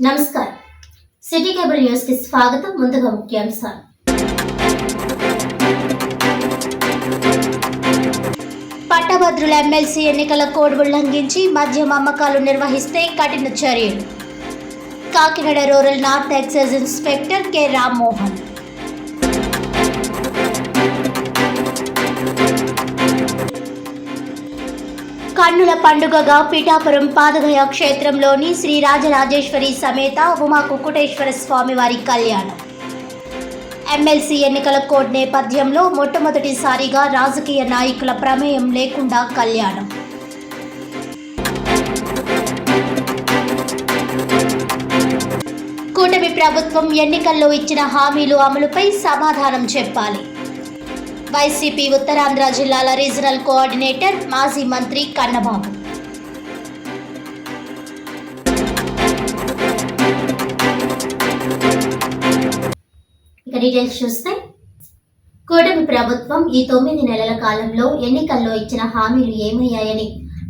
నమస్కారం. City cable news కి స్వాగతం. ముందుగా ముఖ్యాంశాలు. పట్టభద్రుల ఎమ్మెల్సీ ఎన్నికల కోడ్ ఉల్లంఘించి మద్యం అమ్మకాలు నిర్వహిస్తే కఠిన చర్యలు. Kakinada rural north excise inspector K Rammohan. కన్నుల పండుగగా పిఠాపురం పాదగయ క్షేత్రంలోని శ్రీ రాజరాజేశ్వరి సమేత ఉమా కుక్కుటేశ్వర స్వామి వారి కళ్యాణం. ఎమ్మెల్సీ ఎన్నికల కోడ్ నేపథ్యంలో మొట్టమొదటిసారిగా రాజకీయ నాయకుల ప్రమేయం లేకుండా కళ్యాణం. కూటమి ప్రభుత్వం ఎన్నికల్లో ఇచ్చిన హామీలు అమలుపై సమాధానం చెప్పాలి. వైసీపీ ఉత్తరాంధ్ర జిల్లాల రీజనల్ కోఆర్డినేటర్ మాజీ మంత్రి కన్నబాబు. ఇక డీటెయిల్స్ చూస్తే, కూటమి ప్రభుత్వం ఈ 9 నెలల కాలంలో ఎన్నికల్లో ఇచ్చిన హామీలు ఏమయ్యాయని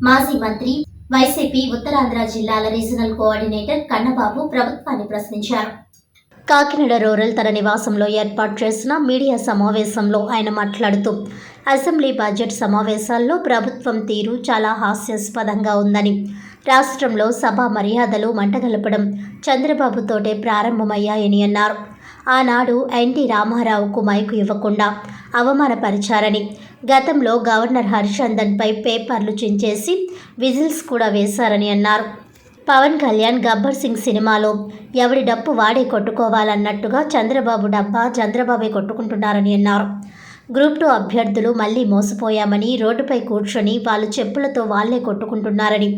మాజీ మంత్రి వైసీపీ ఉత్తరాంధ్ర జిల్లాల రీజనల్ కోఆర్డినేటర్ కన్నబాబు ప్రభుత్వాన్ని ప్రశ్నించారు. కాకినాడ రూరల్ తన నివాసంలో ఏర్పాటు చేసిన మీడియా సమావేశంలో ఆయన మాట్లాడుతూ, అసెంబ్లీ బడ్జెట్ సమావేశాల్లో ప్రభుత్వం తీరు చాలా హాస్యాస్పదంగా ఉందని, రాష్ట్రంలో సభా మర్యాదలు మంటగలపడం చంద్రబాబుతోటే ప్రారంభమయ్యాయని అన్నారు. ఆనాడు ఎన్టీ రామారావుకు మైకు ఇవ్వకుండా అవమానపరిచారని, గతంలో గవర్నర్ హరిచందన్పై పేపర్లు చించేసి విజిల్స్ కూడా వేశారని అన్నారు. పవన్ కళ్యాణ్ గబ్బర్ సింగ్ సినిమాలో ఎవడి డప్పు వాడే కొట్టుకోవాలన్నట్టుగా చంద్రబాబు డబ్బా చంద్రబాబే కొట్టుకుంటున్నారని అన్నారు. గ్రూప్ 2 అభ్యర్థులు మళ్లీ మోసపోయామని రోడ్డుపై కూర్చొని వాళ్ళు చెప్పులతో వాళ్లే కొట్టుకుంటున్నారని,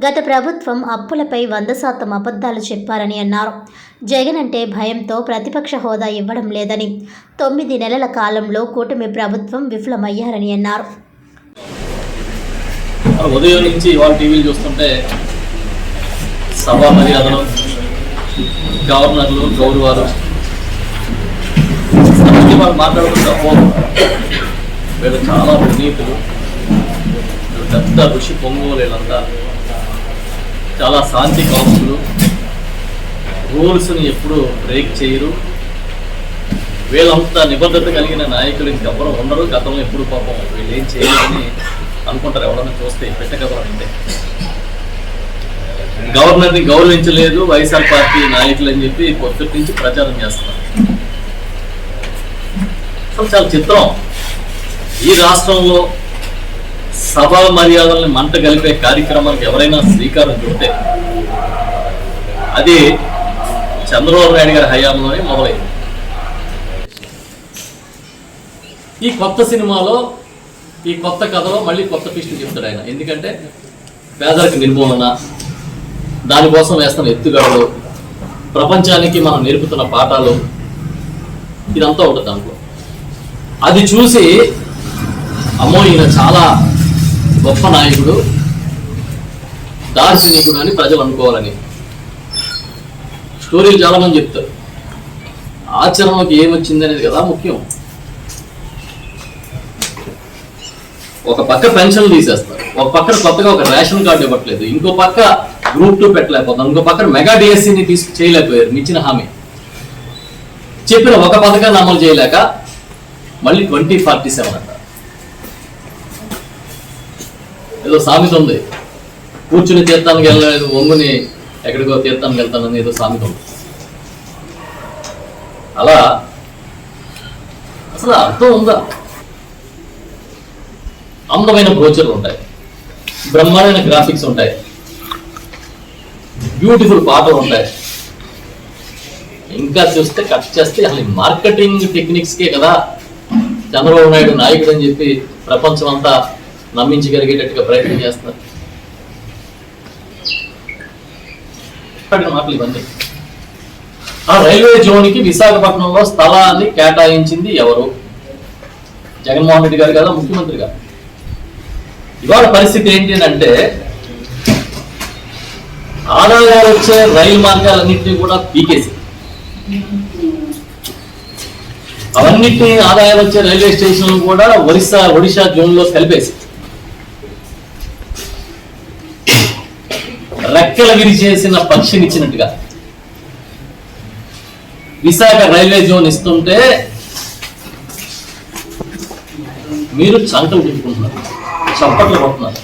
గత ప్రభుత్వం అప్పులపై 100% అబద్ధాలు చెప్పారని అన్నారు. జగన్ అంటే భయంతో ప్రతిపక్ష హోదా ఇవ్వడం లేదని, 9 నెలల కాలంలో కూటమి ప్రభుత్వం విఫలమయ్యారని అన్నారు. ఉదయం నుంచి ఇవాళ టీవీలు చూస్తుంటే సభా మర్యాదలు, గవర్నర్లు, గౌరవాలు వాళ్ళు మాట్లాడుకుంటా వీళ్ళు చాలా పునీతులు, పెద్ద ఋషి పొంగోలేలంతా చాలా శాంతి కాపులు, రూల్స్ని ఎప్పుడు బ్రేక్ చేయరు, వీళ్ళంతా నిబద్ధత కలిగిన నాయకులు ఇంకెవరూ ఉండరు, గతంలో ఎప్పుడు పాపం వీళ్ళు ఏం చేయలేదని అనుకుంటారు ఎవరన్నా చూస్తే పెట్టకవరం అంటే. గవర్నర్ని గౌరవించలేదు వైఎస్ఆర్ పార్టీ నాయకులు అని చెప్పి పొద్దుటి నుంచి ప్రచారం చేస్తున్నారు. చాలా చిత్రం, ఈ రాష్ట్రంలో సభా మర్యాదల్ని మంట కలిపే కార్యక్రమానికి ఎవరైనా శ్రీకారం చుడితే అది చంద్రబాబు నాయుడు గారి హయాంలోనే మొదలైంది. ఈ కొత్త సినిమాలో, ఈ కొత్త కథలో మళ్ళీ కొత్త ట్విస్ట్ చెప్తాడు ఆయన. ఎందుకంటే పేదరిక నిర్మూలన, దానికోసం వేస్తున్న ఎత్తుగడలు, ప్రపంచానికి మనం నేర్పుతున్న పాఠాలు, ఇదంతా ఉంటుంది దాంట్లో. అది చూసి అమ్మో ఈయన చాలా గొప్ప నాయకుడు, దార్శనికుడు అని ప్రజలు అనుకోవాలని స్టోరీలు చాలామంది చెప్తారు. ఆచరణలోకి ఏమొచ్చింది అనేది కదా ముఖ్యం. ఒక పక్క పెన్షన్లు తీసేస్తారు, ఒక పక్కన కొత్తగా ఒక రేషన్ కార్డు ఇవ్వట్లేదు, ఇంకో పక్క గ్రూప్ 2 పెట్టలేకపోతాం, ఇంకో పక్కన మెగా డిఎస్సీని చేయలేకపోయారు. ఇచ్చిన హామీ చెప్పిన ఒక పథకాన్ని అమలు చేయలేక మళ్ళీ 2047 అంట. ఏదో సామెత ఉంది, కూర్చుని తీర్థానికి వెళ్ళలేదు, ఒంగుని ఎక్కడికో తీర్థానికి వెళ్తానని ఏదో సామెత ఉంది. అలా అసలు అర్థం ఉందా? అందమైన బ్రోచర్లు ఉంటాయి, బ్రహ్మాండమైన గ్రాఫిక్స్ ఉంటాయి, బ్యూటిఫుల్ పాటలు ఉంటాయి. ఇంకా చూస్తే కట్ చేస్తే అసలు మార్కెటింగ్ టెక్నిక్స్కే కదా చంద్రబాబు నాయుడు నాయకుడు అని చెప్పి ప్రపంచం అంతా నమ్మించగలిగేటట్టుగా ప్రయత్నం చేస్తున్నారు. మాటలు ఇవన్నీ. ఆ రైల్వే జోన్కి విశాఖపట్నంలో స్థలాన్ని కేటాయించింది ఎవరు? జగన్మోహన్ రెడ్డి గారు కదా ముఖ్యమంత్రి గారు. ఇవాళ పరిస్థితి ఏంటి అంటే, ఆదాయాలు వచ్చే రైలు మార్గాలన్నింటినీ కూడా పీకేసి, అవన్నిటినీ ఆదాయాలు వచ్చే రైల్వే స్టేషన్లు కూడా ఒడిశా జోన్లో కలిపేసి రెక్కల విరిచేసిన పక్షినిచ్చినట్టుగా విశాఖ రైల్వే జోన్ ఇస్తుంటే మీరు చంకలు తిప్పుకుంటున్నారు, చప్పట్లు కొడుతున్నారు.